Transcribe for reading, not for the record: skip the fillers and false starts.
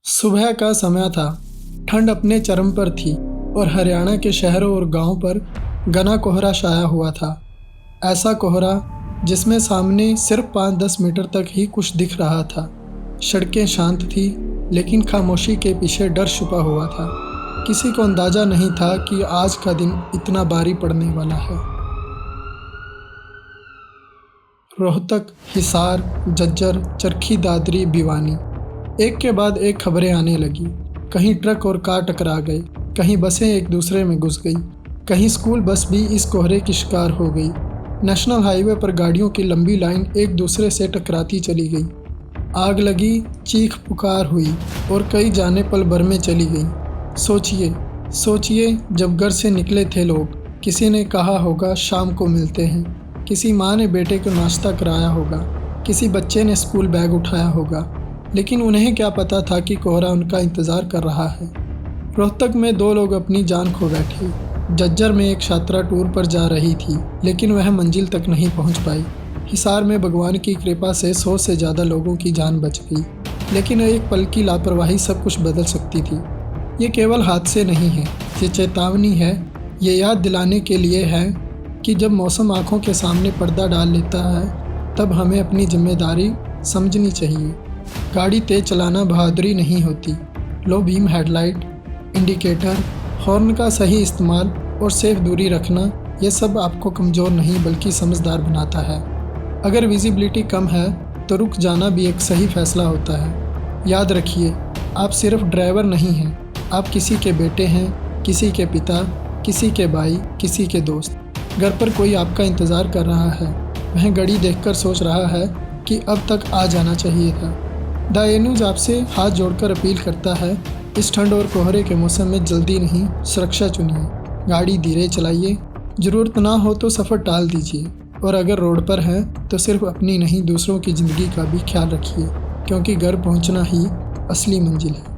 सुबह का समय था। ठंड अपने चरम पर थी और हरियाणा के शहरों और गांवों पर घना कोहरा छाया हुआ था। ऐसा कोहरा जिसमें सामने सिर्फ 5-10 मीटर तक ही कुछ दिख रहा था। सड़कें शांत थी, लेकिन खामोशी के पीछे डर छुपा हुआ था। किसी को अंदाजा नहीं था कि आज का दिन इतना भारी पड़ने वाला है। रोहतक, हिसार, झज्जर, चरखी दादरी, भिवानी, एक के बाद एक खबरें आने लगी। कहीं ट्रक और कार टकरा गए, कहीं बसें एक दूसरे में घुस गई, कहीं स्कूल बस भी इस कोहरे की शिकार हो गई। नेशनल हाईवे पर गाड़ियों की लंबी लाइन एक दूसरे से टकराती चली गई। आग लगी, चीख पुकार हुई और कई जानें पल भर में चली गई। सोचिए, जब घर से निकले थे लोग, किसी ने कहा होगा शाम को मिलते हैं, किसी माँ ने बेटे को नाश्ता कराया होगा, किसी बच्चे ने स्कूल बैग उठाया होगा, लेकिन उन्हें क्या पता था कि कोहरा उनका इंतज़ार कर रहा है। रोहतक में 2 लोग अपनी जान खो बैठे। झज्जर में एक छात्रा टूर पर जा रही थी, लेकिन वह मंजिल तक नहीं पहुंच पाई। हिसार में भगवान की कृपा से 100 से ज़्यादा लोगों की जान बच गई, लेकिन एक पल की लापरवाही सब कुछ बदल सकती थी। ये केवल हादसे नहीं है, ये चेतावनी है। ये याद दिलाने के लिए है कि जब मौसम आँखों के सामने पर्दा डाल लेता है, तब हमें अपनी जिम्मेदारी समझनी चाहिए। गाड़ी तेज चलाना बहादुरी नहीं होती। Low beam headlight, indicator, horn का सही इस्तेमाल और सेफ दूरी रखना, ये सब आपको कमज़ोर नहीं बल्कि समझदार बनाता है। अगर विजिबिलिटी कम है तो रुक जाना भी एक सही फैसला होता है। याद रखिए, आप सिर्फ ड्राइवर नहीं हैं, आप किसी के बेटे हैं, किसी के पिता, किसी के भाई, किसी के दोस्त। घर पर कोई आपका इंतज़ार कर रहा है, वह घड़ी देखकर सोच रहा है कि अब तक आ जाना चाहिए था। द ए न्यूज़ आपसे हाथ जोड़कर अपील करता है, इस ठंड और कोहरे के मौसम में जल्दी नहीं, सुरक्षा चुनिए। गाड़ी धीरे चलाइए, ज़रूरत ना हो तो सफ़र टाल दीजिए, और अगर रोड पर हैं तो सिर्फ अपनी नहीं दूसरों की ज़िंदगी का भी ख्याल रखिए, क्योंकि घर पहुंचना ही असली मंजिल है।